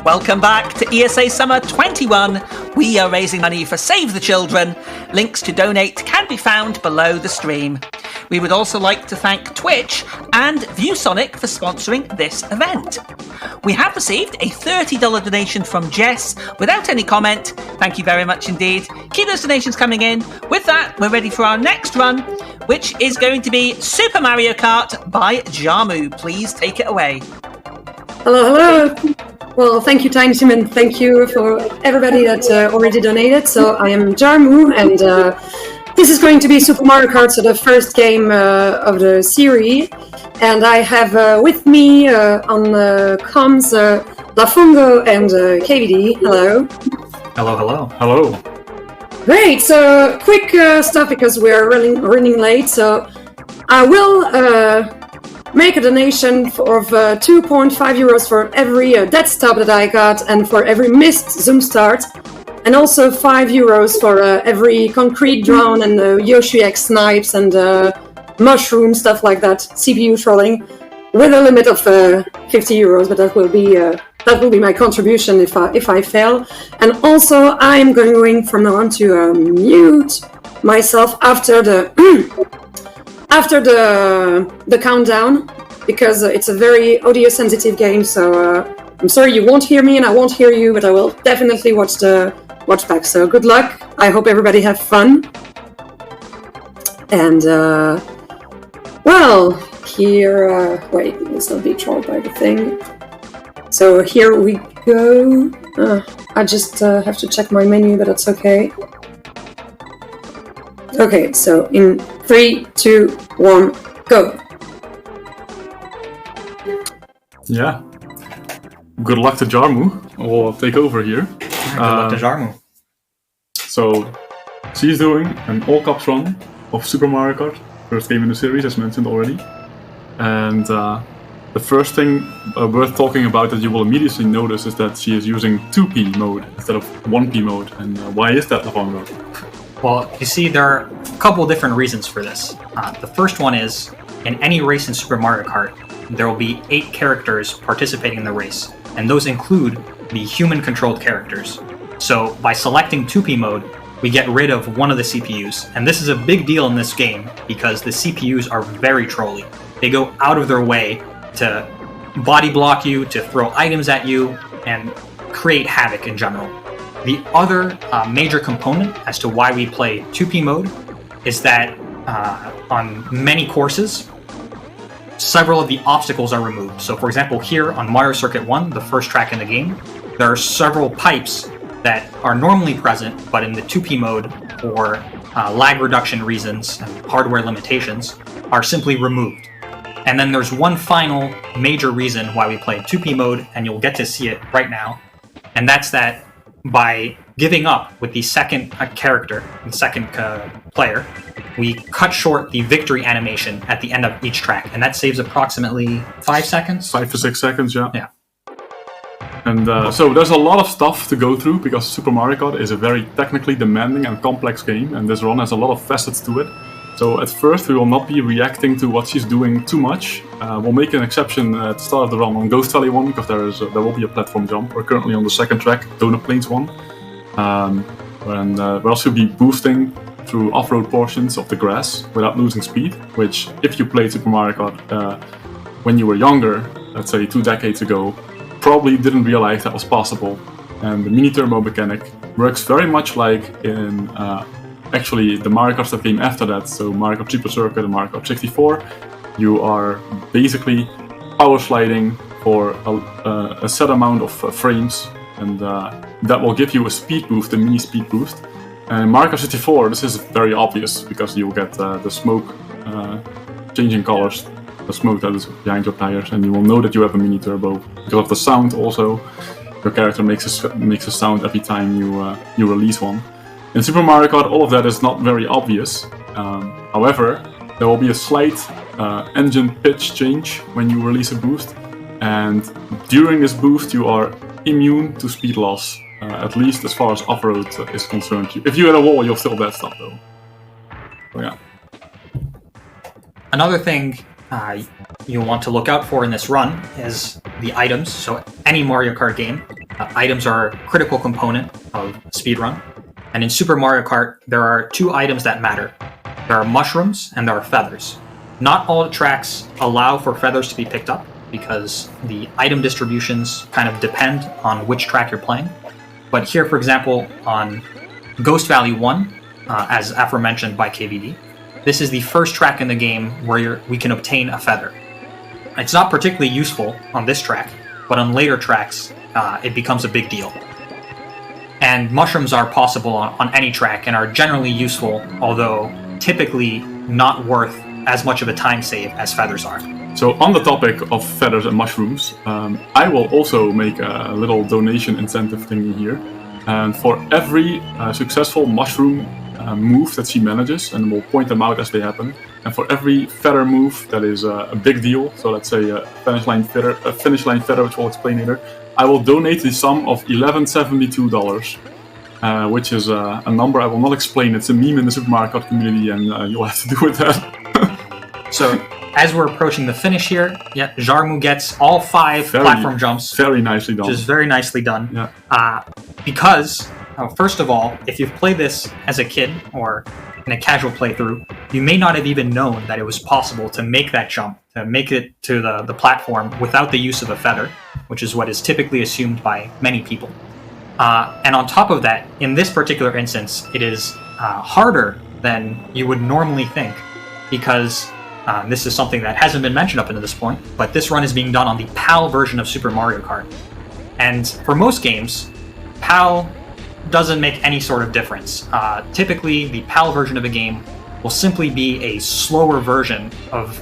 Welcome back to ESA Summer 21. We are raising money for Save the Children. Links to donate can be found below the stream. We would also like to thank Twitch and ViewSonic for sponsoring this event. We have received a $30 donation from Jess without any comment. Thank you very much indeed. Keep those donations coming in. With that, we're ready for our next run, which is going to be Super Mario Kart by jarm0u. Please take it away. Hello. Well, thank you, Tiny Tim, and thank you for everybody that already donated. So I am jarm0u, and this is going to be Super Mario Kart, so the first game of the series. And I have with me on comms Lafungo and KVD. Hello. Hello. Great. So quick stuff because we're running late. So I will make a donation of 2.5 euros for every dead stop that I got and for every missed zoom start, and also 5 euros for every concrete drone and Yoshi X snipes and mushroom stuff like that, CPU trolling, with a limit of 50 euros, but that will be my contribution if I fail. And also I'm going from now on to mute myself after the after the countdown, because it's a very audio sensitive game, so I'm sorry you won't hear me and I won't hear you, but I will definitely watch back. So good luck. I hope everybody have fun. And well, here wait, let's not be trolled by the thing. So here we go. I just have to check my menu, but that's okay. Okay, so in 3, 2, 1, go. Yeah. Good luck to jarm0u. We'll take over here. Good luck to jarm0u. So, she's doing an all-caps run of Super Mario Kart. First game in the series, as mentioned already. And the first thing worth talking about that you will immediately notice is that she is using 2P mode instead of 1P mode. And why is that, Lafongo? Well, you see, there are a couple different reasons for this. The first one is, in any race in Super Mario Kart, there will be 8 characters participating in the race, and those include the human-controlled characters. So, by selecting 2P mode, we get rid of one of the CPUs, and this is a big deal in this game because the CPUs are very trolly. They go out of their way to body block you, to throw items at you, and create havoc in general. The other major component as to why we play 2P mode is that on many courses, several of the obstacles are removed. So for example, here on Mario Circuit 1, the first track in the game, there are several pipes that are normally present, but in the 2P mode, for lag reduction reasons and hardware limitations, are simply removed. And then there's one final major reason why we play 2P mode, and you'll get to see it right now, and that's that by giving up with the second character, the second player, we cut short the victory animation at the end of each track, and that saves approximately 5 seconds? 5 to 6 seconds, yeah. Yeah. And so there's a lot of stuff to go through because Super Mario Kart is a very technically demanding and complex game, and this run has a lot of facets to it. So at first we will not be reacting to what she's doing too much. We'll make an exception at the start of the run on Ghost Valley 1 because there will be a platform jump. We're currently on the second track, Donut Plains 1. And we'll also be boosting through off-road portions of the grass without losing speed, which if you played Super Mario Kart when you were younger, let's say 2 decades ago, probably didn't realize that was possible. And the mini turbo mechanic works very much like in actually the Mario Karts that came after that, so Mario Kart Super Circuit and Mario Kart 64. You are basically power sliding for a set amount of frames, and that will give you a speed boost, a mini speed boost. And in Mario Kart 64, this is very obvious because you'll get the smoke changing colors, the smoke that is behind your tires, and you will know that you have a mini turbo because of the sound. Also, your character makes a sound every time you release one. In Super Mario Kart, all of that is not very obvious. However, there will be a slight engine pitch change when you release a boost, and during this boost you are immune to speed loss, at least as far as off-road is concerned. If you hit a wall, you'll still dead stop though. So yeah. Another thing you'll want to look out for in this run is the items. So any Mario Kart game, items are a critical component of speedrun. And in Super Mario Kart, there are 2 items that matter. There are mushrooms and there are feathers. Not all tracks allow for feathers to be picked up because the item distributions kind of depend on which track you're playing. But here, for example, on Ghost Valley 1, as aforementioned by KVD, this is the first track in the game where we can obtain a feather. It's not particularly useful on this track, but on later tracks, it becomes a big deal. And mushrooms are possible on any track and are generally useful, although typically not worth as much of a time save as feathers are. So on the topic of feathers and mushrooms, I will also make a little donation incentive thingy here. And for every successful mushroom move that she manages, and we'll point them out as they happen, and for every feather move that is a big deal, so let's say a finish line feather, which we'll explain later, I will donate the sum of $11.72, which is a number I will not explain. It's a meme in the Super Mario Kart community, and you'll have to do with that. So, as we're approaching the finish here, jarm0u gets all 5 platform jumps. Very nicely done. Which is very nicely done. Yeah. Because, first of all, if you've played this as a kid or in a casual playthrough, you may not have even known that it was possible to make that jump, to make it to the platform without the use of a feather, which is what is typically assumed by many people. And on top of that, in this particular instance, it is harder than you would normally think, because this is something that hasn't been mentioned up until this point, but this run is being done on the PAL version of Super Mario Kart. And for most games, PAL doesn't make any sort of difference. Typically, the PAL version of a game will simply be a slower version of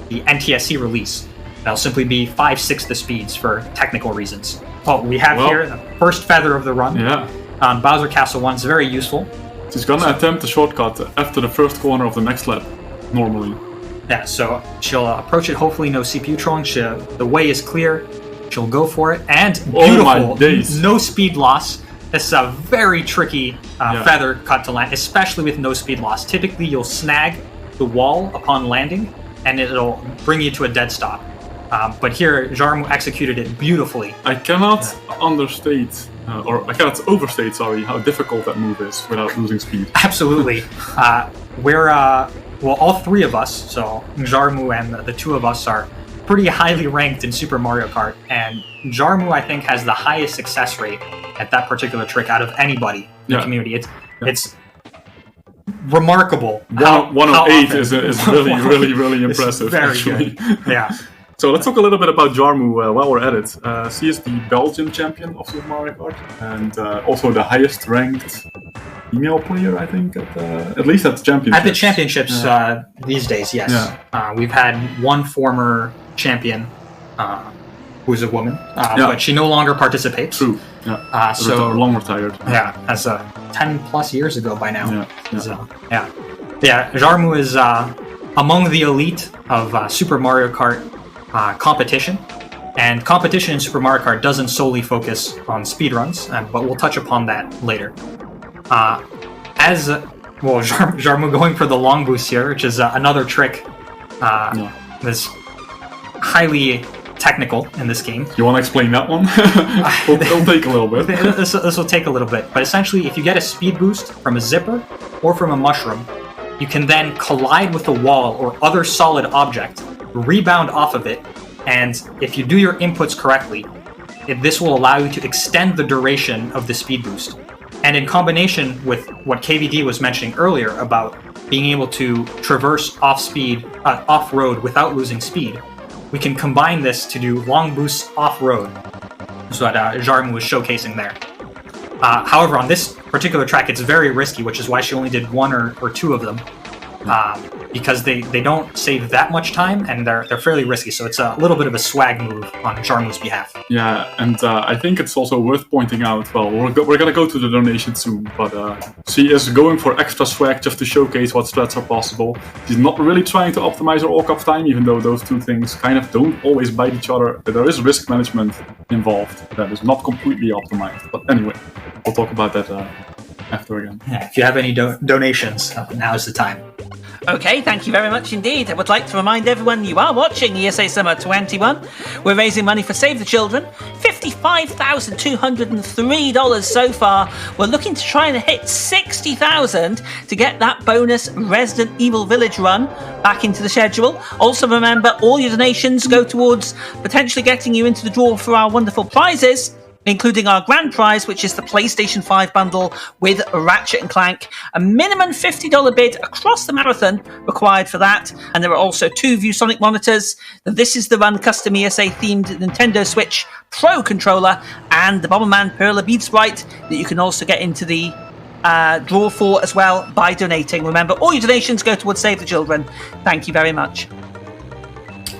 the NTSC release. That'll simply be 5/6 the speeds for technical reasons. Well, we have here the first feather of the run. Yeah. On Bowser Castle 1 is very useful. She's gonna attempt a shortcut after the first corner of the next lap, normally. Yeah, so she'll approach it, hopefully no CPU trolling. The way is clear. She'll go for it, and beautiful, oh my days. No speed loss. This is a very tricky feather cut to land, especially with no speed loss. Typically, you'll snag the wall upon landing, and it'll bring you to a dead stop. But here, jarm0u executed it beautifully. I cannot understate, or I cannot overstate, sorry, how difficult that move is without losing speed. Absolutely. Well, all 3 of us, so jarm0u and the 2 of us, are pretty highly ranked in Super Mario Kart, and jarm0u, I think, has the highest success rate at that particular trick out of anybody in the community. It's remarkable. 108 is really impressive, very actually. Good. Yeah. So let's talk a little bit about jarm0u while we're at it. She is the Belgian champion of Super Mario Kart, and also the highest ranked female player, I think, at least at the championships. At the championships these days, yes. Yeah. We've had one former champion who's a woman, but she no longer participates. True. Yeah. So long retired. Yeah, that's 10 plus years ago by now. Yeah. So, jarm0u is among the elite of Super Mario Kart competition. And competition in Super Mario Kart doesn't solely focus on speedruns, but we'll touch upon that later. jarm0u going for the long boost here, which is another trick that's highly technical in this game. You want to explain that one? It'll take a little bit. This will take a little bit, but essentially, if you get a speed boost from a zipper or from a mushroom, you can then collide with a wall or other solid object, rebound off of it, and if you do your inputs correctly, this will allow you to extend the duration of the speed boost. And in combination with what KVD was mentioning earlier about being able to traverse off-road without losing speed, we can combine this to do long boosts off-road. That's what jarm0u was showcasing there. However, on this particular track, it's very risky, which is why she only did 1 or 2 of them. Because they don't save that much time, and they're fairly risky, so it's a little bit of a swag move on jarm0u's behalf. Yeah, and I think it's also worth pointing out, well, we're gonna go to the donation soon, but she is going for extra swag just to showcase what strats are possible. She's not really trying to optimize her all-cup time, even though those 2 things kind of don't always bite each other. There is risk management involved that is not completely optimized. But anyway, we'll talk about that after again. Yeah, if you have any donations, now's the time. Okay, thank you very much indeed. I would like to remind everyone you are watching ESA Summer 21. We're raising money for Save the Children. $55,203 so far. We're looking to try and hit 60,000 to get that bonus Resident Evil Village run back into the schedule. Also remember, all your donations go towards potentially getting you into the draw for our wonderful prizes, including our grand prize, which is the PlayStation 5 bundle with Ratchet & Clank. A minimum $50 bid across the marathon required for that. And there are also 2 ViewSonic monitors, the This Is The Run custom ESA-themed Nintendo Switch Pro controller, and the Bomberman Perla Bead Sprite that you can also get into the draw for as well by donating. Remember, all your donations go towards Save the Children. Thank you very much.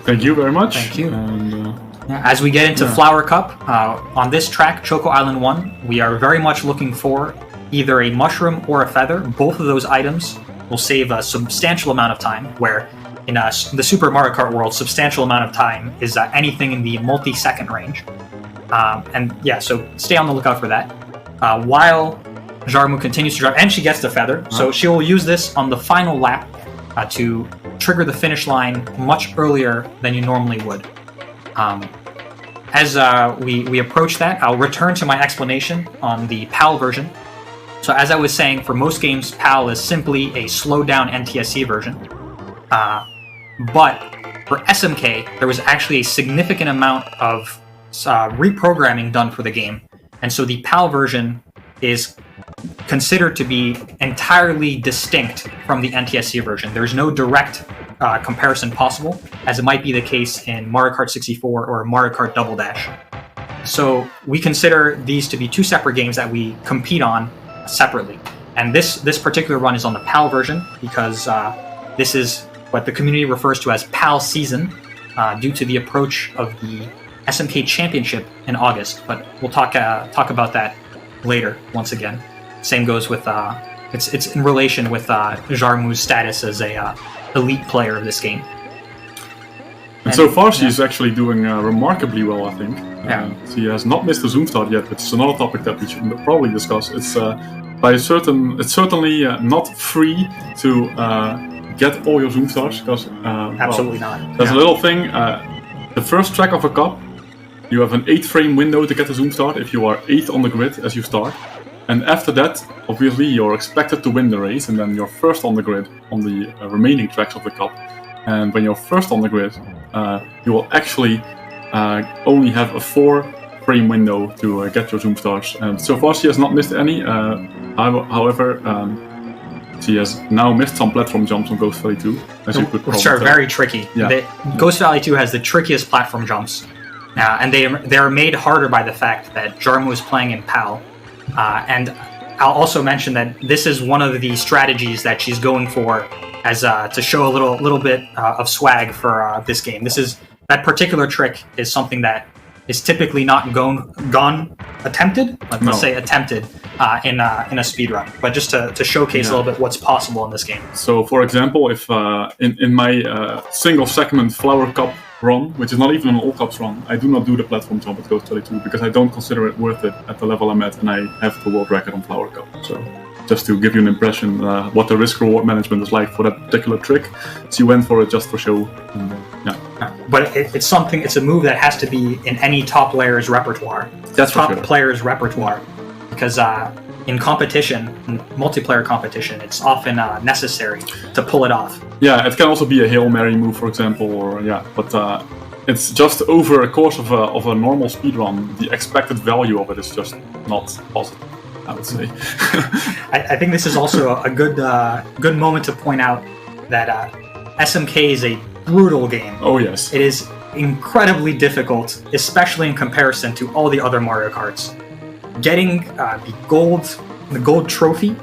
Thank you very much. Thank you. And, as we get into Flower Cup, on this track, Choco Island 1, we are very much looking for either a mushroom or a feather. Both of those items will save a substantial amount of time, where in the Super Mario Kart world, substantial amount of time is anything in the multi-second range. So stay on the lookout for that. While jarm0u continues to drive, and she gets the feather, so she will use this on the final lap to trigger the finish line much earlier than you normally would. As we approach that, I'll return to my explanation on the PAL version. So as I was saying, for most games, PAL is simply a slowed-down NTSC version. But for SMK, there was actually a significant amount of reprogramming done for the game. And so the PAL version is considered to be entirely distinct from the NTSC version. There's no direct comparison possible, as it might be the case in Mario Kart 64 or Mario Kart Double Dash. So we consider these to be 2 separate games that we compete on separately. And this particular run is on the PAL version because this is what the community refers to as PAL season due to the approach of the SMK Championship in August. But we'll talk about that later once again. Same goes with it's in relation with jarm0u's status as a elite player of this game. And so far, she's actually doing remarkably well, I think. She has not missed a Zoom start yet, which is another topic that we should probably discuss. It's it's certainly not free to get all your Zoom starts, because absolutely not. There's a little thing. The first track of a cup, you have an 8-frame window to get a Zoom start if you are 8th on the grid as you start. And after that, obviously, you're expected to win the race, and then you're first on the grid on the remaining tracks of the cup. And when you're first on the grid, you will actually only have a 4-frame window to get your Zoom stars. And so far, she has not missed any. However, she has now missed some platform jumps on Ghost Valley 2, as you could probably which are tell. very tricky. Yeah. Ghost Valley 2 has the trickiest platform jumps, and they are made harder by the fact that jarm0u is playing in PAL. And I'll also mention that this is one of the strategies that she's going for as to show a little bit of swag for this game. That particular trick is something that is typically not attempted. Let's say attempted in a speedrun, but just to showcase a little bit what's possible in this game. So, for example, if in my single segment Flower Cup run, which is not even an All Cups run, I do not do the platform jump at Ghost Valley 2 because I don't consider it worth it at the level I'm at, and I have the world record on Flower Cup. So, just to give you an impression what the risk-reward management is like for that particular trick, she went for it just for show. And, But it's a move that has to be in any top player's repertoire. That's top for sure. player's repertoire, because in competition, in multiplayer competition, it's often necessary to pull it off. Yeah, it can also be a Hail Mary move, for example, but it's just over a course of a normal speedrun, the expected value of it is just not positive, I would say. I think this is also a good moment to point out that SMK is a brutal game. Oh yes. It is incredibly difficult, especially in comparison to all the other Mario Karts. Getting the gold trophy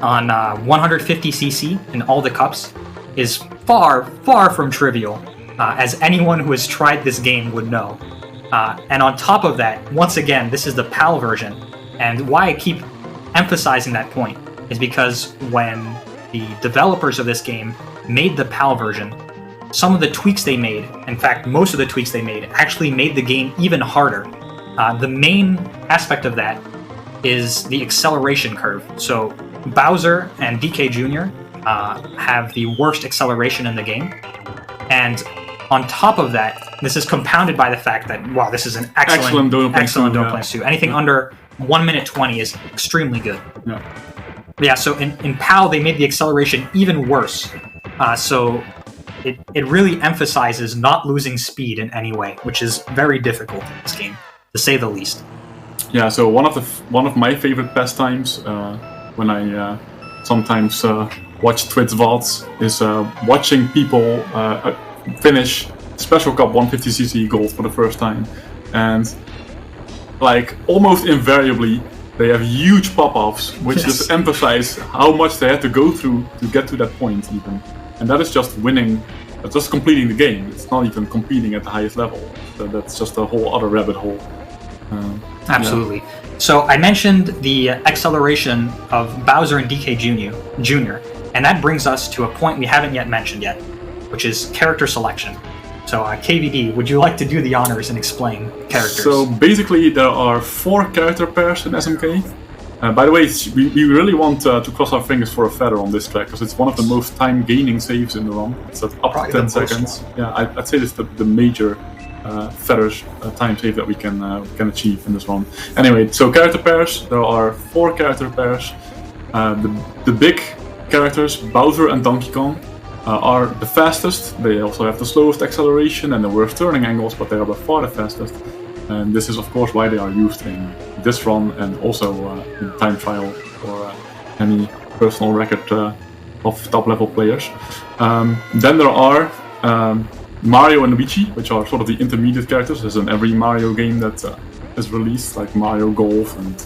on 150cc in all the cups is far from trivial, as anyone who has tried this game would know. And on top of that, once again, this is the PAL version, and why I keep emphasizing that point is because when the developers of this game made the PAL version, some of the tweaks they made, in fact, most of the tweaks they made, actually made the game even harder. The main aspect of that is the acceleration curve. So Bowser and DK Jr. have the worst acceleration in the game. And on top of that, this is compounded by the fact that, wow, this is an excellent Don't Play Anything under 1 minute 20 is extremely good. Yeah, so in PAL, they made the acceleration even worse. So it really emphasizes not losing speed in any way, which is very difficult in this game, to say the least. Yeah, so one of my favorite pastimes when I sometimes watch Twitch VODs is watching people finish Special Cup 150cc Gold for the first time, and like almost invariably they have huge pop-offs which just emphasize how much they had to go through to get to that point even, and that is just winning, just completing the game. It's not even competing at the highest level, so that's just a whole other rabbit hole. Absolutely. So I mentioned the acceleration of Bowser and DK Jr., and that brings us to a point we haven't yet mentioned yet, which is character selection. So KVD, would you like to do the honors and explain characters? So basically there are 4 character pairs in SMK. By the way, we really want to cross our fingers for a feather on this track, because it's one of the most time-gaining saves in the ROM. It's up to 10 seconds. Yeah, I'd say it's the major feathers time save that we can achieve in this ROM. Anyway, so character pairs, there are 4 character pairs. The big characters, Bowser and Donkey Kong, are the fastest. They also have the slowest acceleration and the worst turning angles, but they are by far the fastest. And this is of course why they are used in this run and also in time trial or any personal record of top level players. Then there are Mario and Luigi, which are sort of the intermediate characters, as in every Mario game that is released, like Mario Golf and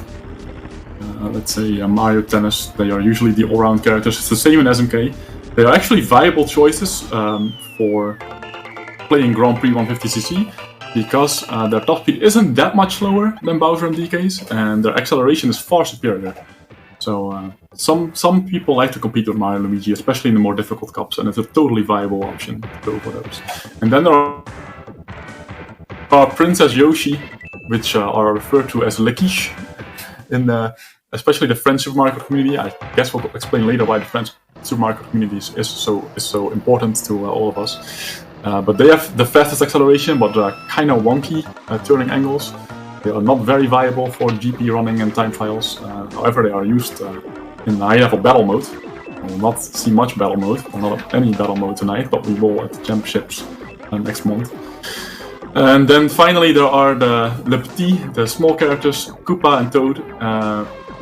let's say Mario Tennis. They are usually the all-round characters. It's the same in SMK. They are actually viable choices for playing Grand Prix 150cc, because their top speed isn't that much slower than Bowser and DK's, and their acceleration is far superior. So some people like to compete with Mario and Luigi, especially in the more difficult cups, and it's a totally viable option to go for those. And then there are Princess Yoshi, which are referred to as Lickish in especially the French Super Mario community. I guess we'll explain later why the French Super Mario community is so important to all of us. But they have the fastest acceleration, but kind of wonky turning angles. They are not very viable for GP running and time trials. However, they are used in high-level battle mode. We will not see much battle mode, or not any battle mode tonight, but we will at the championships next month. And then finally there are the Le Petit, the small characters, Koopa and Toad.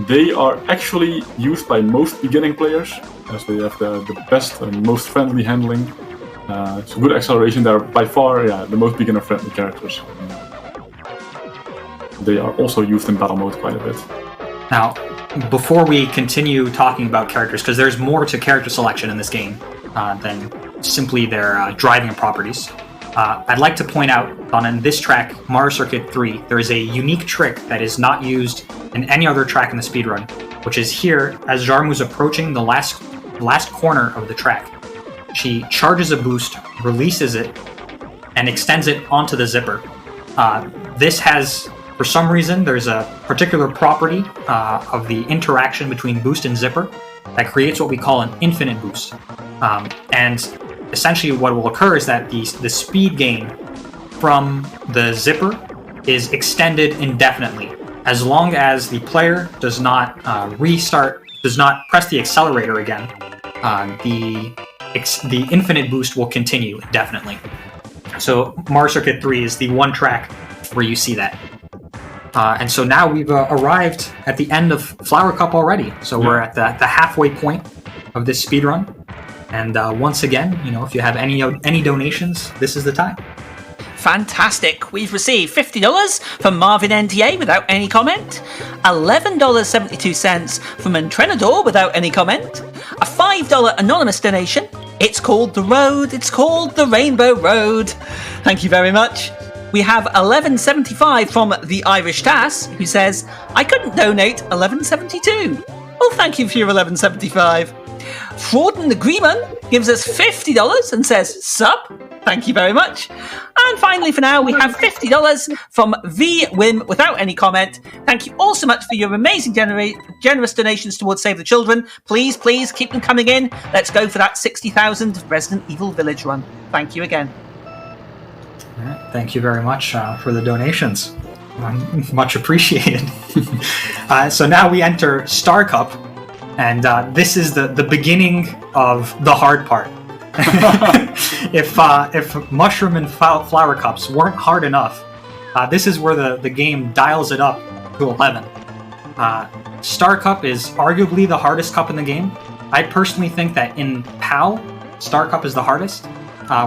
They are actually used by most beginning players, as they have the best and most friendly handling. So good acceleration. They're by far the most beginner-friendly characters. They are also used in battle mode quite a bit. Now, before we continue talking about characters, because there's more to character selection in this game than simply their driving properties, I'd like to point out on this track, Mario Circuit 3, there is a unique trick that is not used in any other track in the speedrun, which is here as jarm0u's approaching the last corner of the track. She charges a boost, releases it, and extends it onto the zipper. This has, for some reason, there's a particular property of the interaction between boost and zipper that creates what we call an infinite boost. And essentially what will occur is that the speed gain from the zipper is extended indefinitely, as long as the player does not press the accelerator again. The infinite boost will continue indefinitely. So Mario Circuit 3 is the one track where you see that. And so now we've arrived at the end of Flower Cup already. So we're at the halfway point of this speedrun. And once again, if you have any donations, this is the time. Fantastic. We've received $50 from Marvin NTA without any comment, $11.72 from Entrenador without any comment, a $5 anonymous donation. It's called The Road. It's called The Rainbow Road. Thank you very much. We have $11.75 from The Irish Tass, who says, I couldn't donate $11.72. Well, thank you for your $11.75. Frauden the Greenman gives us $50 and says, sup? Thank you very much. And finally, for now, we have $50 from VWim without any comment. Thank you all so much for your amazing generous donations towards Save the Children. Please, please keep them coming in. Let's go for that 60,000 Resident Evil Village run. Thank you again. Thank you very much for the donations. Much appreciated. So now we enter Star Cup, and this is the beginning of the hard part. If mushroom and flower cups weren't hard enough, this is where the game dials it up to 11. Star Cup is arguably the hardest cup in the game. I personally think that in PAL, Star Cup is the hardest,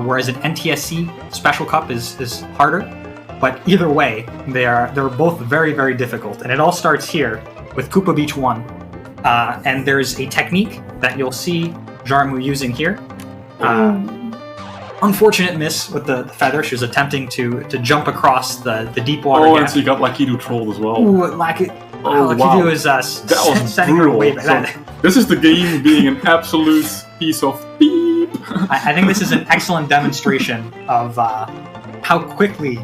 whereas an NTSC Special Cup is harder. But either way, they're both very, very difficult. And it all starts here with Koopa Beach 1. And there's a technique that you'll see jarm0u using here. Unfortunate miss with the feather. She was attempting to jump across the deep water gap. And so you got Lakitu trolled as well. Ooh, Lakitu is sending her away. This is the game being an absolute piece of beep. I think this is an excellent demonstration of how quickly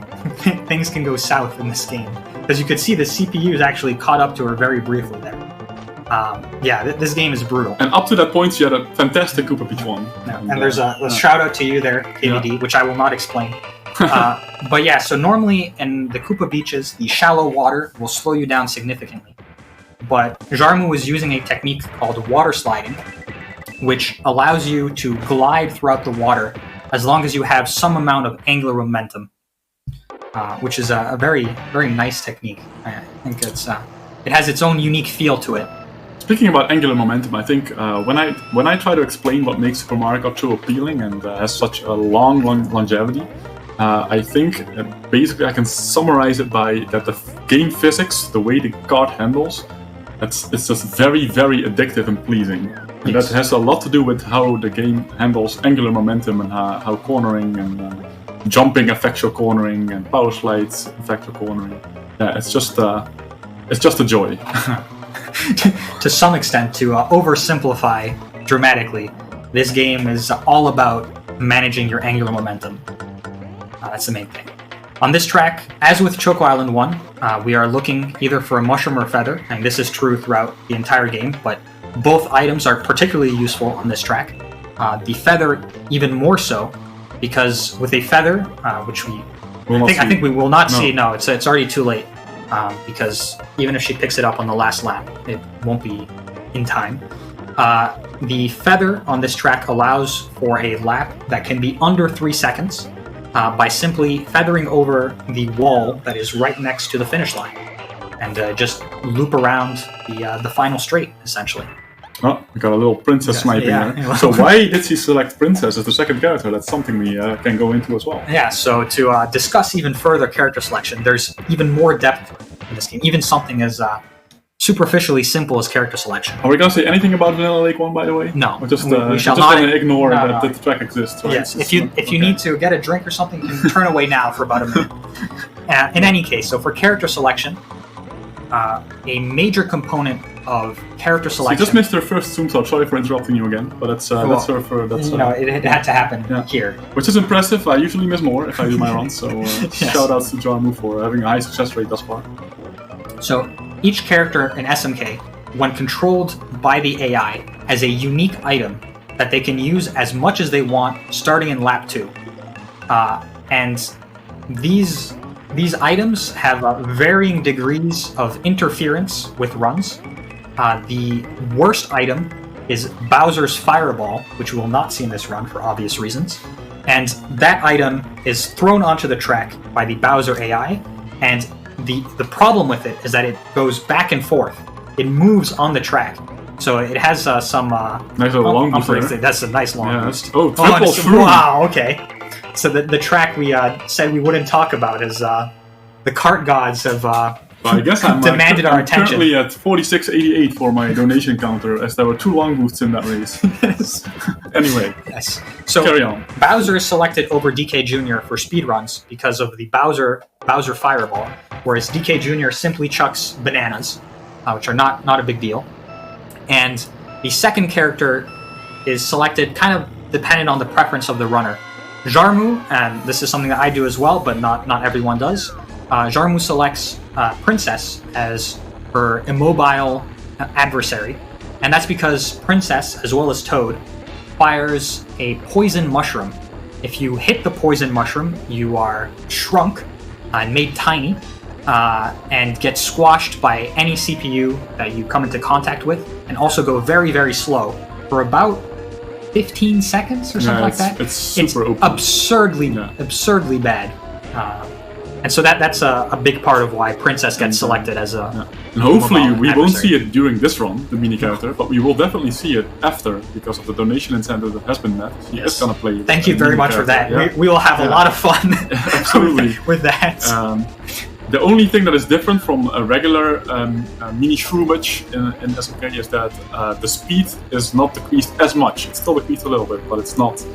things can go south in this game. As you could see, the CPU is actually caught up to her very briefly there. This game is brutal. And up to that point, she had a fantastic Koopa Beach 1. Yeah, and there's a shout out to you there, KVD, which I will not explain. But yeah, so normally in the Koopa Beaches, the shallow water will slow you down significantly. But jarm0u is using a technique called water sliding, which allows you to glide throughout the water as long as you have some amount of angular momentum, which is a very, very nice technique. I think it has its own unique feel to it. Speaking about angular momentum, I think when I try to explain what makes Super Mario Kart so appealing and has such a long longevity, I think basically I can summarize it by that the game physics, the way the kart handles, it's just very, very addictive and pleasing. And that has a lot to do with how the game handles angular momentum and how cornering and jumping affects your cornering and power slides affect your cornering. Yeah, it's just a joy. To some extent, to oversimplify dramatically, this game is all about managing your angular momentum. That's the main thing. On this track, as with Choco Island 1, we are looking either for a mushroom or a feather, and this is true throughout the entire game, but both items are particularly useful on this track. The feather even more so, because with a feather, which I think we will not see. No, it's already too late. Because even if she picks it up on the last lap, it won't be in time. The feather on this track allows for a lap that can be under 3 seconds by simply feathering over the wall that is right next to the finish line and just loop around the final straight, essentially. Oh, we got a little princess sniping there. So why did she select princess as the second character? That's something we can go into as well. Yeah, so to discuss even further character selection, there's even more depth in this game. Even something as superficially simple as character selection. Are we going to say anything about Vanilla Lake 1, by the way? No. Or just, we shall just not ignore that the track exists, right? Yes, if you need to get a drink or something, you can turn away now for about a minute. In any case, so for character selection, a major component of character selection. So you just missed her first zoom shot. Sorry for interrupting you again, but that's her for that's. It had to happen here, which is impressive. I usually miss more if I do my runs. So shout outs to jarm0u for having a high success rate thus far. So each character in SMK, when controlled by the AI, has a unique item that they can use as much as they want, starting in lap 2, and these items have varying degrees of interference with runs. The worst item is Bowser's Fireball, which we will not see in this run for obvious reasons. And that item is thrown onto the track by the Bowser AI, and the problem with it is that it goes back and forth. It moves on the track. So it has some... nice little long boost there. That's a nice long boost. Oh, triple shroom. Wow, okay. So the track we said we wouldn't talk about is the Kart gods have I guess I'm demanded our attention. Currently at 46.88 for my donation counter, as there were 2 long boosts in that race. Yes. Anyway, yes. So carry on. Bowser is selected over DK Jr. for speedruns because of the Bowser Fireball, whereas DK Jr. simply chucks bananas, which are not a big deal. And the second character is selected kind of dependent on the preference of the runner. jarm0u, and this is something that I do as well, but not everyone does. jarm0u selects Princess as her immobile adversary, and that's because Princess, as well as Toad, fires a poison mushroom. If you hit the poison mushroom, you are shrunk and made tiny, and get squashed by any CPU that you come into contact with, and also go very, very slow for about 15 seconds or something like that. It's super OP. absurdly bad. And so that's a big part of why Princess gets selected as a... And hopefully we won't adversary. see it during this run, the mini character, but we will definitely see it after, because of the donation incentive that has been met. She is going to play. Thank you very much for that. Yeah. We will have a lot of fun Absolutely. with that. The only thing that is different from a regular mini shroomage in SMK is that the speed is not decreased as much. It's still decreased a little bit, but it's not,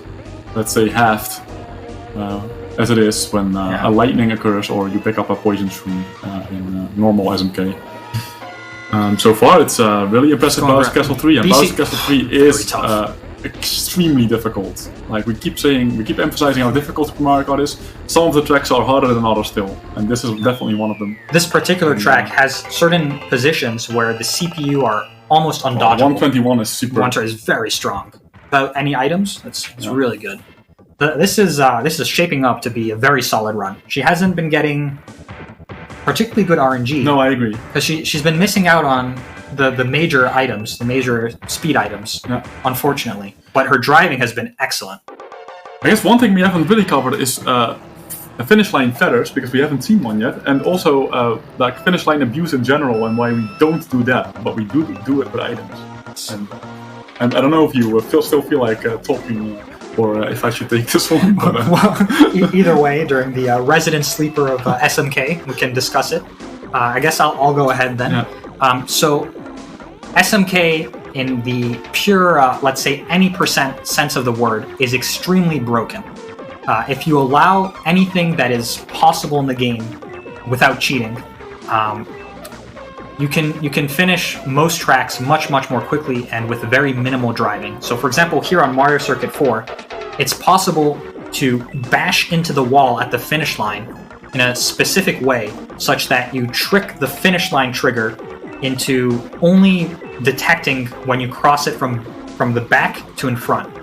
let's say, halved as it is when a lightning occurs or you pick up a poison shroom in normal SMK. So far, it's really impressive. Bowser's Castle 3, and Bowser's Castle 3 is extremely difficult. Like we keep emphasizing how difficult Super Mario Kart is. Some of the tracks are harder than others still, and this is definitely one of them. This particular track has certain positions where the CPU are almost undodgeable. 121 is super. 120 is very strong. Without any items, it's really good. This is shaping up to be a very solid run. She hasn't been getting particularly good RNG. No, I agree. Because she's been missing out on the major items, the major speed items, unfortunately. But her driving has been excellent. I guess one thing we haven't really covered is finish line feathers, because we haven't seen one yet, and also like finish line abuse in general, and why we don't do that, but we do it with items. And I don't know if you still feel like talking, or if I should take this one. But, well, either way, during the resident sleeper of SMK, we can discuss it. I guess I'll go ahead then. Yeah. So SMK, in the pure, let's say, any % sense of the word, is extremely broken. If you allow anything that is possible in the game without cheating, you can finish most tracks much more quickly and with very minimal driving. So for example, here on Mario Circuit 4, it's possible to bash into the wall at the finish line in a specific way, such that you trick the finish line trigger into only detecting when you cross it from the back to in front.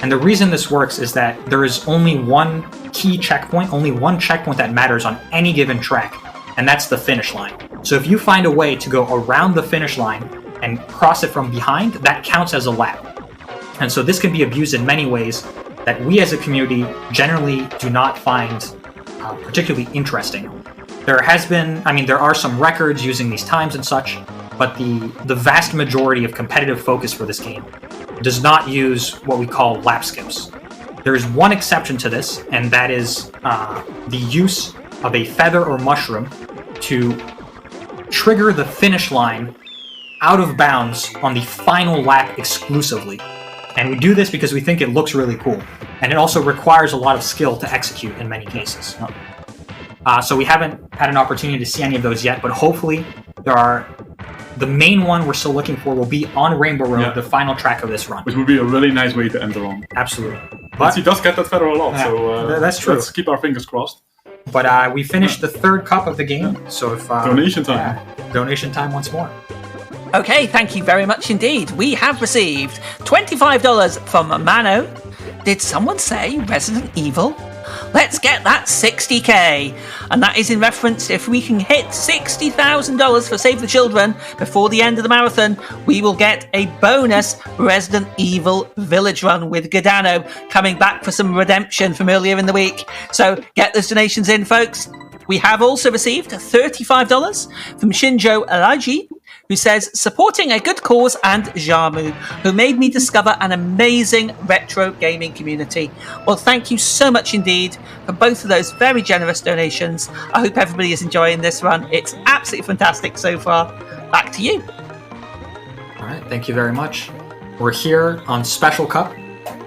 And the reason this works is that there is only one key checkpoint, only one checkpoint that matters on any given track, and that's the finish line. So if you find a way to go around the finish line and cross it from behind, that counts as a lap. And so this can be abused in many ways that we as a community generally do not find particularly interesting. There are some records using these times and such, but the vast majority of competitive focus for this game does not use what we call lap skips. There is one exception to this, and that is the use of a feather or mushroom to trigger the finish line out of bounds on the final lap exclusively. And we do this because we think it looks really cool, and it also requires a lot of skill to execute in many cases. So we haven't had an opportunity to see any of those yet, but hopefully there are. The main one we're still looking for will be on Rainbow Road, the final track of this run. Which would be a really nice way to end the run. Absolutely. But he does get that feather a lot, so that's true. Let's keep our fingers crossed. But we finished the third cup of the game, so if... donation time. Donation time once more. Okay, thank you very much indeed. We have received $25 from Mano. Did someone say Resident Evil? Let's get that 60k. And that is in reference, if we can hit $60,000 for Save the Children before the end of the marathon, we will get a bonus Resident Evil Village run with Godano coming back for some redemption from earlier in the week. So get those donations in, folks. We have also received $35 from Shinjo Alaji, who says, supporting a good cause, and jarm0u, who made me discover an amazing retro gaming community. Well, thank you so much indeed for both of those very generous donations. I hope everybody is enjoying this run. It's absolutely fantastic so far. Back to you. All right, thank you very much. We're here on Special Cup,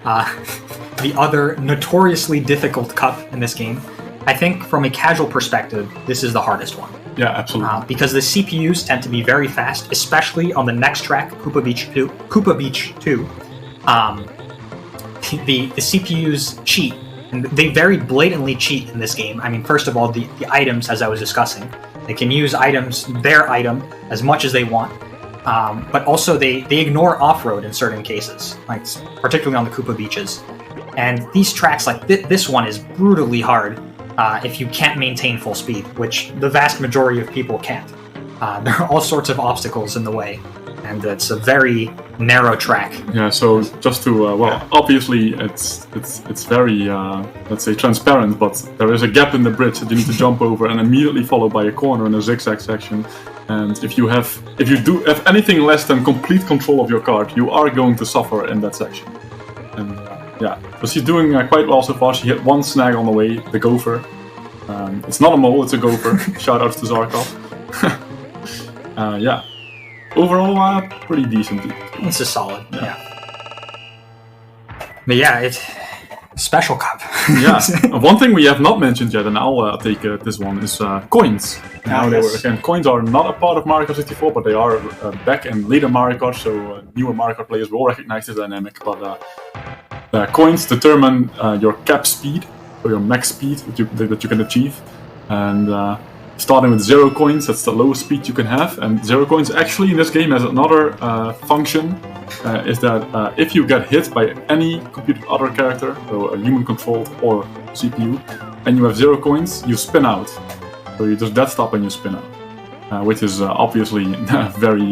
the other notoriously difficult cup in this game. I think from a casual perspective, this is the hardest one. Yeah, absolutely. Because the CPUs tend to be very fast, especially on the next track, Koopa Beach 2. The CPUs cheat And they very blatantly cheat in this game. I mean, first of all, the items, as I was discussing. They can use their item, as much as they want. But also they ignore off-road in certain cases, like particularly on the Koopa beaches. And these tracks, like this one, is brutally hard if you can't maintain full speed, which the vast majority of people can't. There are all sorts of obstacles in the way, and it's a very narrow track. Yeah, so just to obviously it's very let's say transparent, but there is a gap in the bridge that you need to jump over, and immediately followed by a corner in a zigzag section. And if you do have anything less than complete control of your kart, you are going to suffer in that section. And yeah, so she's doing quite well so far. She hit one snag on the way, the gopher. It's not a mole, it's a gopher. Shout out to Zarkov. Yeah. Overall, pretty decent. It's a solid, yeah. But yeah, it's Special Cup. Yeah. One thing we have not mentioned yet, and I'll take this one, is coins. Now coins are not a part of Mario Kart 64, but they are back in later Mario Kart, so newer Mario Kart players will recognize this dynamic. But coins determine your cap speed, or your max speed that you can achieve. And starting with 0 coins, that's the lowest speed you can have. And 0 coins actually in this game has another function, is that if you get hit by any computed other character, so a human controlled or CPU, and you have 0 coins, you spin out. So you just dead stop and you spin out, which is obviously very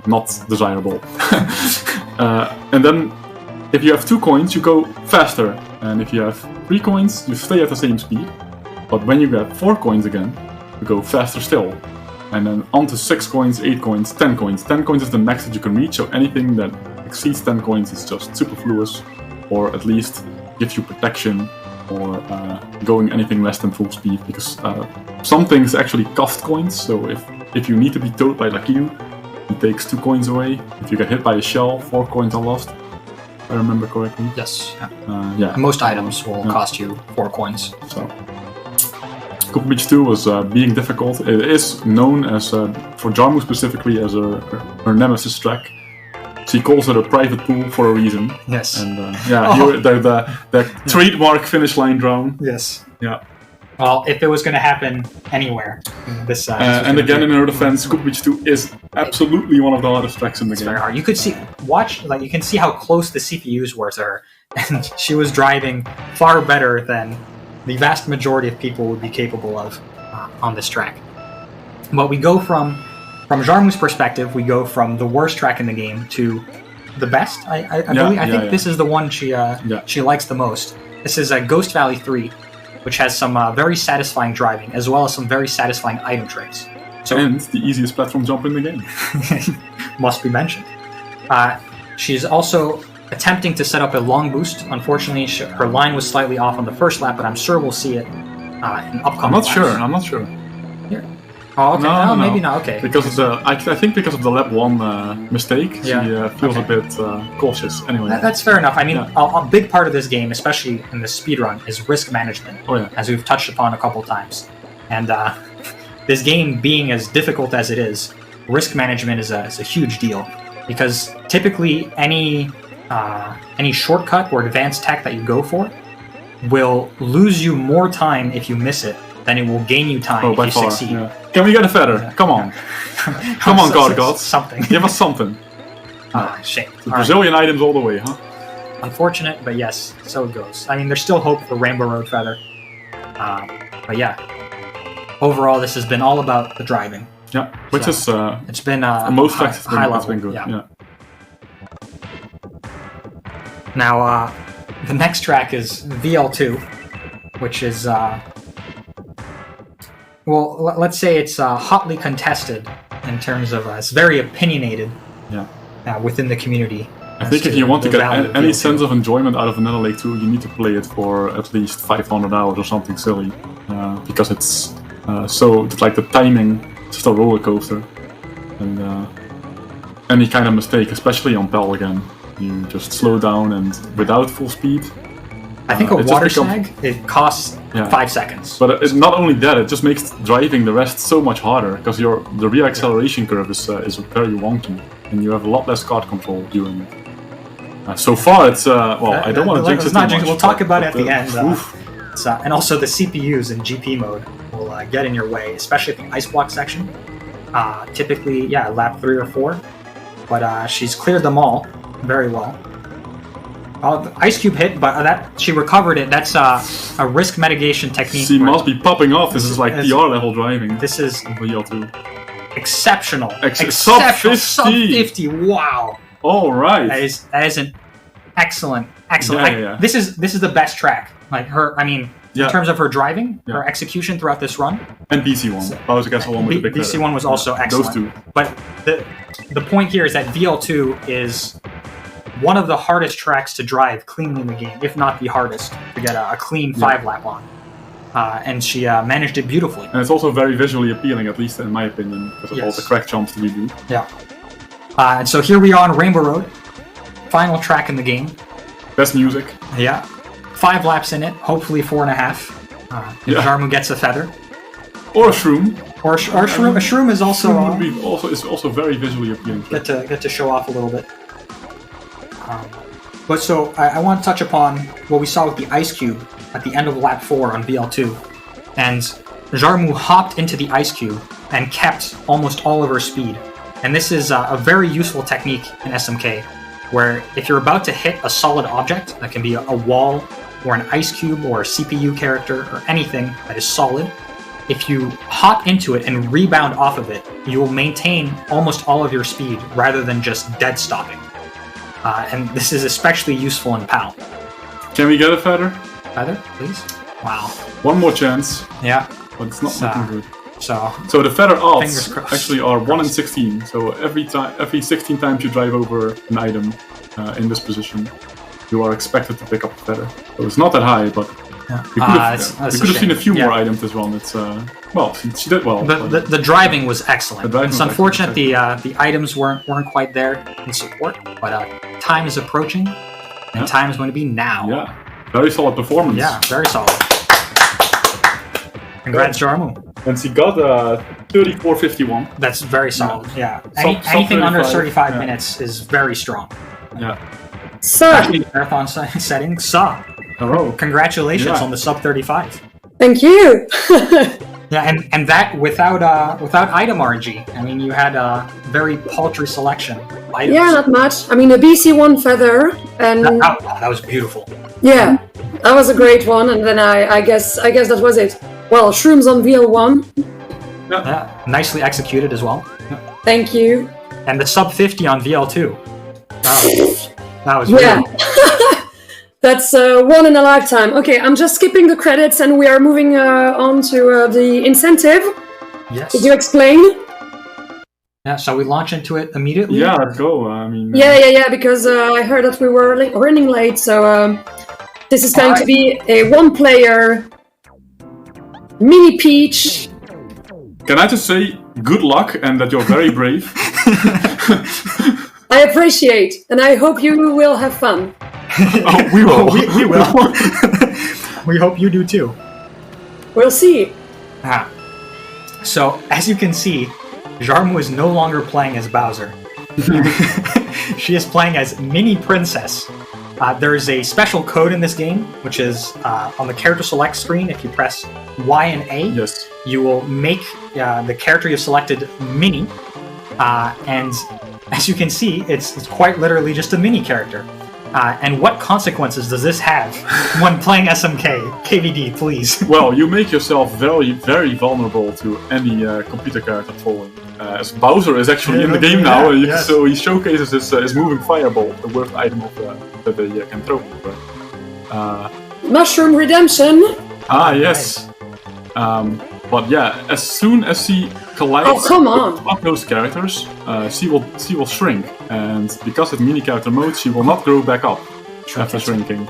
not desirable. And then if you have 2 coins, you go faster, and if you have 3 coins, you stay at the same speed. But when you get 4 coins again, you go faster still. And then on to 6 coins, 8 coins, 10 coins. 10 coins is the max that you can reach, so anything that exceeds 10 coins is just superfluous, or at least gives you protection, or going anything less than full speed, because some things actually cost coins. So if you need to be towed by Lakiu, it takes 2 coins away. If you get hit by a shell, 4 coins are lost. If I remember correctly. Yes. Yeah. Most items will cost you 4 coins. So Koopa Beach 2 was being difficult. It is known as, for jarm0u specifically, as her nemesis track. She calls it a private pool for a reason. Yes. And the trademark finish line drown. Yes. Yeah. Well, if it was going to happen anywhere, this and again, in her defense, Koopa Beach 2 is absolutely one of the hardest tracks in the game. Very hard. You could you can see how close the CPUs were to her, and she was driving far better than the vast majority of people would be capable of on this track. But we go from jarm0u's perspective, we go from the worst track in the game to the best. I think this is the one she likes the most. This is Ghost Valley 3, which has some very satisfying driving, as well as some very satisfying item trades. And the easiest platform jump in the game. Must be mentioned. She's also attempting to set up a long boost. Unfortunately, her line was slightly off on the first lap, but I'm sure we'll see it in upcoming laps. I'm not sure. Here. Oh, okay. No, maybe not. Okay. Because of I think because of the lap 1 mistake, she feels a bit cautious. Anyway, that's fair enough. I mean, a big part of this game, especially in the speedrun, is risk management. Oh, yeah. As we've touched upon a couple times, and this game being as difficult as it is, risk management is a huge deal, because typically any shortcut or advanced tech that you go for will lose you more time if you miss it than it will gain you time if you succeed. Yeah. Can we get a feather? Yeah. Come on. Come on, God Gods. Something. Give us something. Shame. The Brazilian items all the way, huh? Unfortunate, but yes, so it goes. I mean, there's still hope for Rainbow Road Feather. But yeah, overall, this has been all about the driving. Yeah, which is it's been most high level. It's been good. Yeah. Now, the next track is VL2, which is well, let's say it's hotly contested in terms of it's very opinionated. Within the community. I think if you want to get any sense of enjoyment out of Vanilla Lake 2, you need to play it for at least 500 hours or something silly, because it's so like the timing, just a roller coaster, and any kind of mistake, especially on Pell again, you just slow down and without full speed. I think a water snag, it costs 5 seconds. But not only that, it just makes driving the rest so much harder, because the rear acceleration curve is very wonky, and you have a lot less kart control during it. So far, it's I don't want to jinx it too much. We'll talk about it at the end. Oof. And also the CPUs in GP mode will get in your way, especially at the ice block section. Typically, lap 3 or 4, but she's cleared them all very well. The ice cube hit, but she recovered it. That's a risk mitigation technique. She must be popping off. This is like PR level driving. This is VL2. Exceptional. Sub 50. Sub 50. Wow. All right. That is an excellent. Yeah. This is the best track. Like her. I mean, in terms of her driving, her execution throughout this run. And BC1. Bowser Castle 1 with the big BC1 was also excellent. Those two. But the point here is that VL2 is one of the hardest tracks to drive cleanly in the game, if not the hardest, to get a clean 5-lap on. And she managed it beautifully. And it's also very visually appealing, at least in my opinion, because of all the crack jumps that we do. Yeah. And so here we are on Rainbow Road, final track in the game. Best music. Yeah. 5 laps in it, hopefully 4.5. If jarm0u gets a feather. Or a shroom. Or a shroom. A shroom is also... Is also very visually appealing. Get to show off a little bit. But so, I want to touch upon what we saw with the Ice Cube at the end of lap 4 on VL2. And jarm0u hopped into the Ice Cube and kept almost all of her speed. And this is a very useful technique in SMK, where if you're about to hit a solid object, that can be a wall, or an Ice Cube, or a CPU character, or anything that is solid, if you hop into it and rebound off of it, you will maintain almost all of your speed, rather than just dead stopping. And this is especially useful in PAL. Can we get a feather? Feather, please? Wow. One more chance. Yeah. But it's not looking good. So the feather odds actually are 1 in 16. So every 16 times you drive over an item in this position, you are expected to pick up a feather. So it's not that high, but we could have seen a few more items this run. It's she did well. The driving was excellent. It's unfortunate the items weren't quite there in support, but time is approaching, and time is going to be now. Yeah, very solid performance. Yeah, very solid. Congrats, jarm0u. And she got 34.51. That's very solid. Yeah, anything under 35 minutes is very strong. Yeah. Especially marathon settings. Hello. Congratulations on the sub 35. Thank you. Yeah, and that without item RNG. I mean, you had a very paltry selection of items. Yeah, not much. I mean, a BC1 feather and that was beautiful. Yeah, that was a great one. And then I guess that was it. Well, shrooms on VL1. Yeah, nicely executed as well. Thank you. And the sub 50 on VL2. That was really That's one in a lifetime. Okay, I'm just skipping the credits and we are moving on to the incentive. Yes. Did you explain? Yeah, shall we launch into it immediately? Yeah, let's go. I mean... Yeah, because I heard that we were running late, so this is going to be a one-player mini Peach. Can I just say good luck and that you're very brave? I appreciate, and I hope you will have fun. Oh, we will. We will. We hope you do too. We'll see. So, as you can see, jarm0u is no longer playing as Bowser. She is playing as Mini Princess. There is a special code in this game, which is on the character select screen. If you press Y and A, you will make the character you've selected Mini. And as you can see, it's quite literally just a mini character. And what consequences does this have when playing SMK? KVD, please. Well, you make yourself very, very vulnerable to any computer character trolling. As Bowser is actually in the game now, so he showcases his moving fireball, the worst item that they can throw. Mushroom Redemption. Yes. But yeah, as soon as she collides with those characters, she will shrink, and because it's mini character mode, she will not grow back up after shrinking.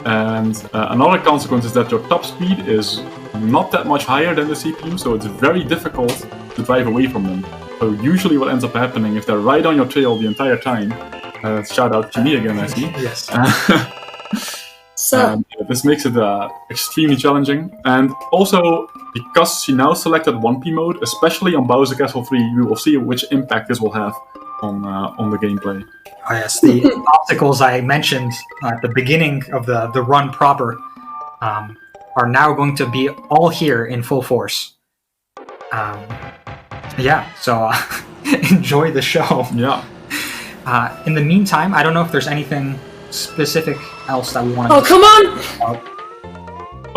And another consequence is that your top speed is not that much higher than the CPU, so it's very difficult to drive away from them. So usually what ends up happening, if they're right on your tail the entire time, shout out to me again, I see. Yes. This makes it extremely challenging, and also because she now selected 1P mode, especially on Bowser Castle 3, we will see which impact this will have on the gameplay. Oh, yes, the obstacles I mentioned at the beginning of the run proper are now going to be all here in full force. So enjoy the show. Yeah. In the meantime, I don't know if there's anything specific else that we want to... Oh, come on!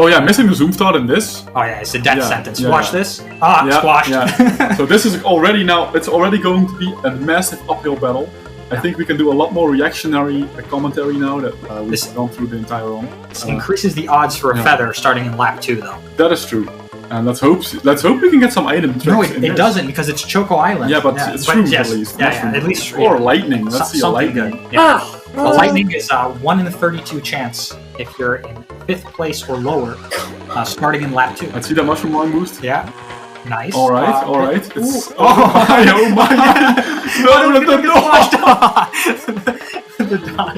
Oh yeah, missing the zoom start in this. Oh yeah, it's a death sentence. Yeah, Watch this. Squashed. Yeah. So this is it's already going to be a massive uphill battle. I think we can do a lot more reactionary commentary now that we've gone through the entire run. This increases the odds for a feather starting in lap 2, though. That is true. And let's hope we can get some item tricks. No, it doesn't, because it's Choco Island. Yeah, but it's shrooms at least. At least. Or lightning. Let's see a lightning. Good. Yeah. The lightning is a 1 in 32 chance if you're in 5th place or lower, starting in lap 2. Let's see that mushroom line boost. Yeah. Nice. All right. It's, oh my! No, the dodge.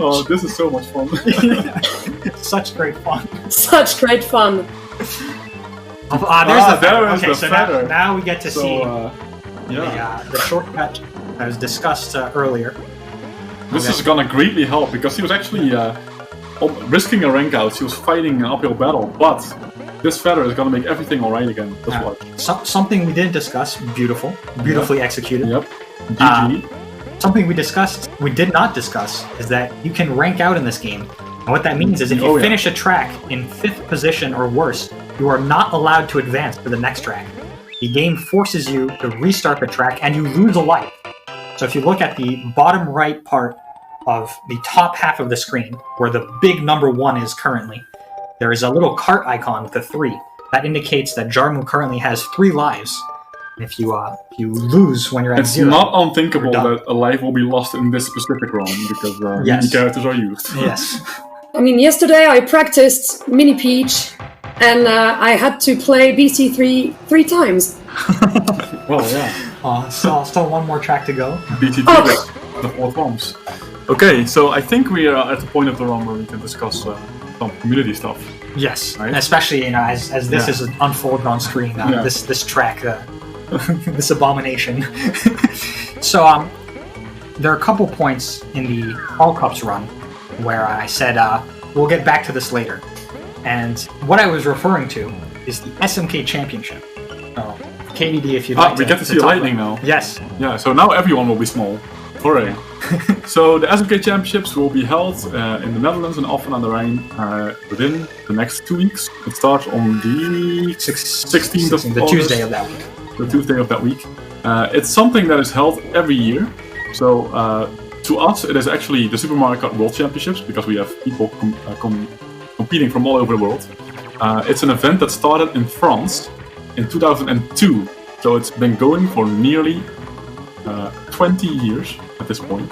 Oh, this is so much fun. Such great fun. Such great fun. There's the feather. There is Okay, the so feather. now we get to see Yeah. the shortcut that was discussed earlier. This is gonna greatly help because he was actually risking a rank out. He was fighting an uphill battle, but this feather is gonna make everything alright again. Just watch. Something we didn't discuss. Beautifully executed. Yep. GG. Something we did not discuss, is that you can rank out in this game. And what that means is if you finish a track in 5th position or worse, you are not allowed to advance to the next track. The game forces you to restart the track and you lose a life. So if you look at the bottom right part of the top half of the screen, where the big number 1 is currently, there is a little cart icon with a 3. That indicates that jarm0u currently has 3 lives. And if you lose when you're at 0... It's not unthinkable that a life will be lost in this specific run, because many characters are used. Yes. I mean, yesterday I practiced Mini Peach, and I had to play BC 3 times. Well, yeah. Still one more track to go. BT2 the 4 bombs. Okay, so I think we are at the point of the run where we can discuss some community stuff. Yes, right? Especially as this is unfolded on screen. This track, this abomination. So there are a couple points in the All Cups run where I said we'll get back to this later, and what I was referring to is the SMK Championship. Oh, KDD, if you'd like we get to see a lightning now. Yes. Yeah, so now everyone will be small. Hooray. So the SMK Championships will be held in the Netherlands and Alphen aan de Rijn within the next 2 weeks. It starts on the 16th of the August, Tuesday of that week. The Tuesday of that week. It's something that is held every year. So to us, it is actually the Super Mario Kart World Championships, because we have people competing from all over the world. It's an event that started in France in 2002. So it's been going for nearly 20 years at this point.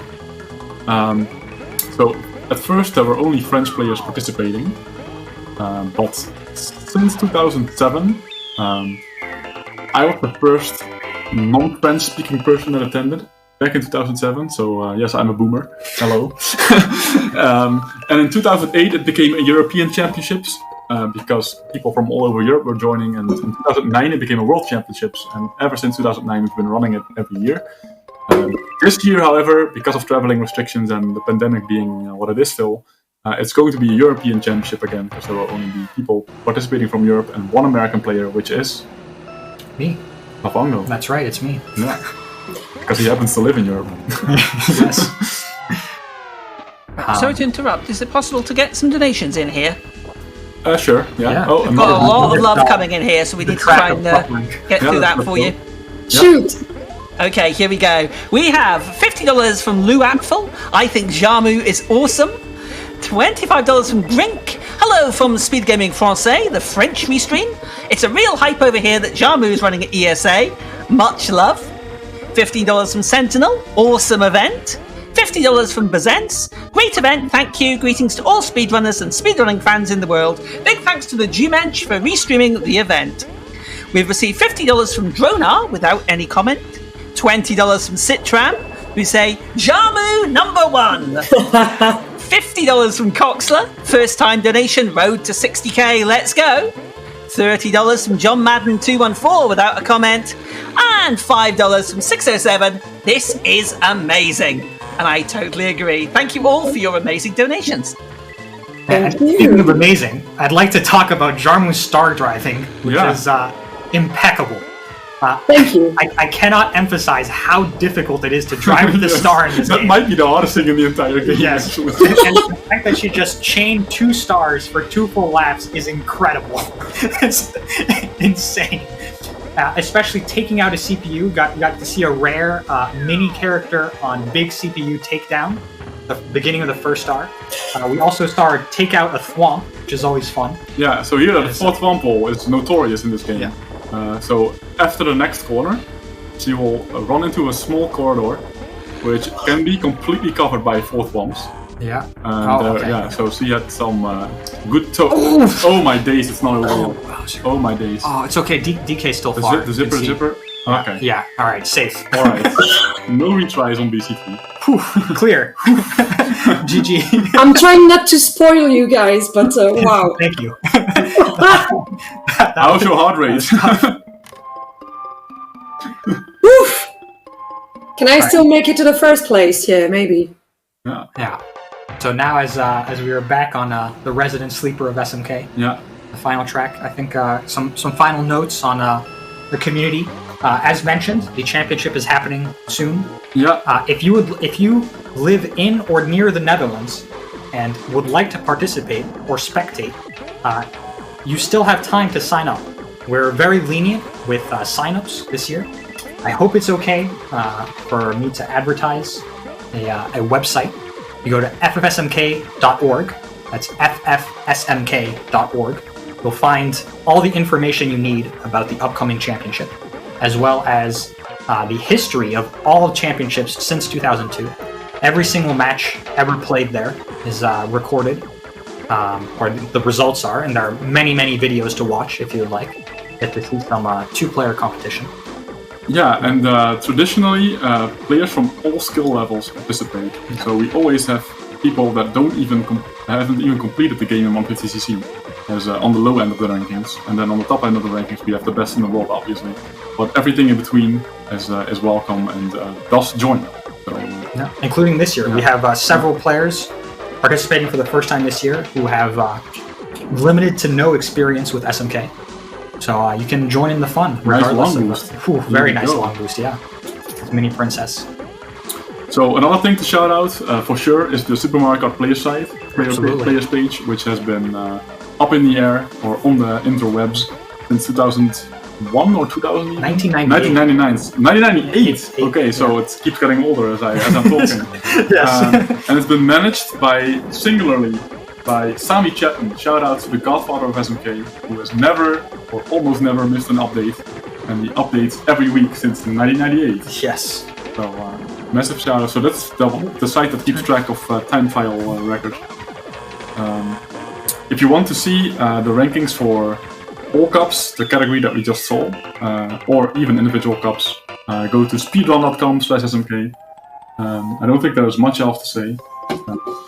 So at first there were only French players participating, but since 2007 I was the first non-French speaking person that attended back in 2007, so yes, I'm a boomer. Hello. And in 2008 it became a European Championships, because people from all over Europe were joining, and in 2009 it became a World Championships, and ever since 2009 we've been running it every year. This year, however, because of traveling restrictions and the pandemic being what it is still, it's going to be a European Championship again, because there will only be people participating from Europe and one American player, which is... me. Afango. That's right, it's me. Yeah. Because he happens to live in Europe. Yes. Sorry to interrupt, is it possible to get some donations in here? Sure, yeah. Oh, we've got a lot of love coming in here, so we need to try and get through that for you. Shoot! Okay, here we go. We have $50 from Lou Apfel. I think jarm0u is awesome. $25 from Grink. Hello from Speed Gaming Francais, the French restream. It's a real hype over here that jarm0u is running at ESA. Much love. $15 from Sentinel. Awesome event. $50 from Bazence. Great event, thank you. Greetings to all speedrunners and speedrunning fans in the world. Big thanks to the Jumensch for restreaming the event. We've received $50 from Dronar without any comment. $20 from Citram, who say, jarm0u #1. $50 from Coxler, first time donation, road to 60k, let's go. $30 from John Madden 214 without a comment. And $5 from 607. This is amazing. And I totally agree. Thank you all for your amazing donations. And speaking of amazing, I'd like to talk about jarm0u star driving, which is impeccable. Thank you. I cannot emphasize how difficult it is to drive with the star in this game. That might be the hardest thing in the entire game. Yes. Actually. And the fact that she just chained 2 stars for 2 full laps is incredible. It's insane. Especially taking out a CPU, got to see a rare mini character on big CPU takedown, the beginning of the first star. We also saw her take out a thwomp, which is always fun. Yeah, so here the fourth thwomp hole is notorious in this game. Yeah. So after the next corner, she will run into a small corridor, which can be completely covered by 4 thwomps. Yeah. And so she had some good toe. Oh my days, it's not a wall. Oh my days. Oh, it's okay. DK's still far. The zipper. Okay. Yeah. All right. Safe. All right. No retries on BC3. Clear. GG. I'm trying not to spoil you guys, but wow. Thank you. How's your heart rate? Woof! Can I still make it to the first place? Yeah, maybe. Yeah. So now, as we are back on the resident sleeper of SMK, the final track, I think some final notes on the community. As mentioned, the championship is happening soon. Yeah. If you live in or near the Netherlands and would like to participate or spectate, you still have time to sign up. We're very lenient with sign-ups this year. I hope it's okay for me to advertise a website. You go to ffsmk.org. That's ffsmk.org. You'll find all the information you need about the upcoming championship, as well as the history of all championships since 2002. Every single match ever played there is recorded, or the results are, and there are many, many videos to watch if you would like. Get to see some 2-player competition. Yeah, and traditionally, players from all skill levels participate. So we always have people that haven't even completed the game in 150cc, as on the low end of the rankings, and then on the top end of the rankings we have the best in the world, obviously. But everything in between is welcome and does join. So, including this year, we have several players participating for the first time this year who have limited to no experience with SMK. So you can join in the fun. Nice long boost. Very nice long boost, yeah. Mini Princess. So another thing to shout out for sure is the Super Mario Kart player site, players page, which has been up in the air or on the interwebs since 2001 or 2000? 1998. Okay, so it keeps getting older as I'm talking. Yes. And it's been managed singularly by Sami Chapman. Shout out to the godfather of SMK, who has never or almost never missed an update, and he updates every week since 1998. Yes. So massive shout out. So that's the site that keeps track of time file records. If you want to see the rankings for all cups, the category that we just saw, or even individual cups, go to speedrun.com/smk. I don't think there's much else to say.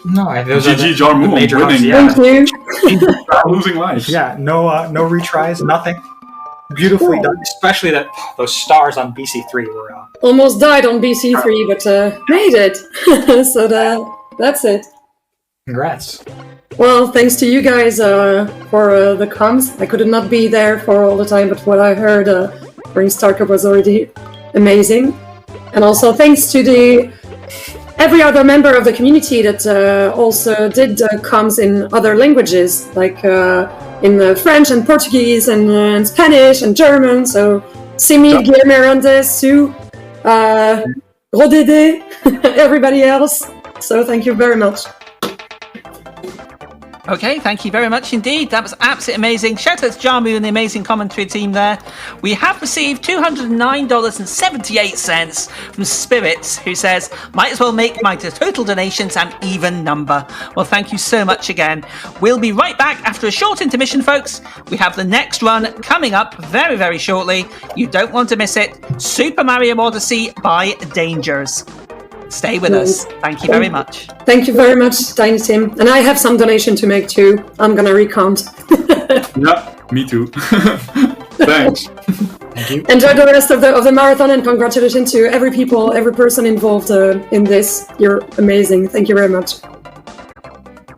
No, those GG jarm0u on winning. Thank you. Losing lives. Yeah, no retries, nothing. Beautifully done, especially those stars on BC3 were. Almost died on BC3, but made it. So that's it. Congrats. Well, thanks to you guys for the comms. I could not be there for all the time, but what I heard during StarCup was already amazing. And also thanks to every other member of the community that also did comms in other languages, like in French and Portuguese and Spanish and German. So Simi, Guilherme Hernandez, Sue, Rodede, everybody else. So thank you very much. Okay, thank you very much indeed. That was absolutely amazing. Shout out to jarm0u and the amazing commentary team there. We have received $209.78 from Spirits, who says, might as well make my total donations an even number. Well, thank you so much again. We'll be right back after a short intermission, folks. We have the next run coming up very, very shortly. You don't want to miss it. Super Mario Odyssey by Dangers. Stay with us. Thank you very much. Thank you very much, Tiny Tim. And I have some donation to make too. I'm gonna recount. Yeah, me too. Thanks. Thank you. Enjoy the rest of the marathon, and congratulations to every person involved in this. You're amazing. Thank you very much.